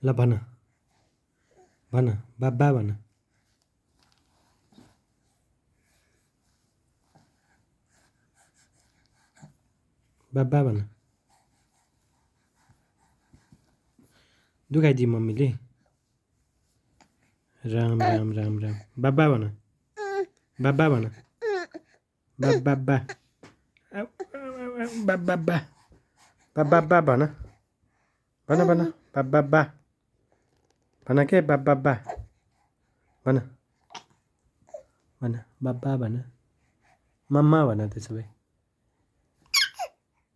ल भन भन बाबा भन बाबा भन दुखाइदियो मम्मीले राम राम राम राम बाबा भन बाबा भन बाबा बाबा बाबा भन भन भन बाबा भन के बाबा भन भन बाबा भन मम्मा भन त्यसो भए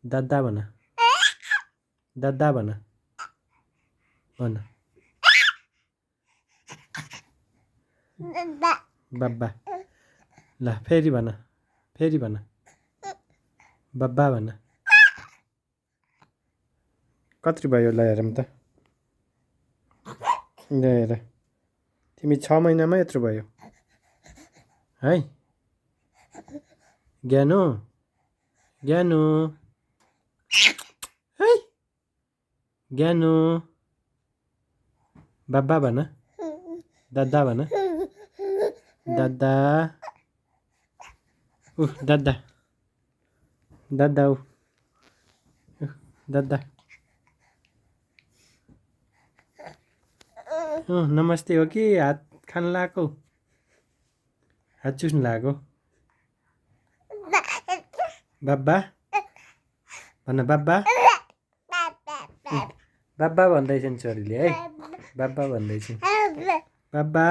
दादा भन दादा भन भन बाबा ल फेरि भन बाबा भन कति भयो ल हेरौँ त ल हेर तिमी 6 महिनामा यत्रो भयो है ज्ञानु ज्ञानु है ज्ञानु बाबा भन दादा भन दादा दादा दादा दादा नमस्ते हो कि हात खान लगाएको हात चुस्नु लगाएको बाबा भन बाबा बाबा भन्दैछन् छोरीले है बाबा भन्दैछन् बाबा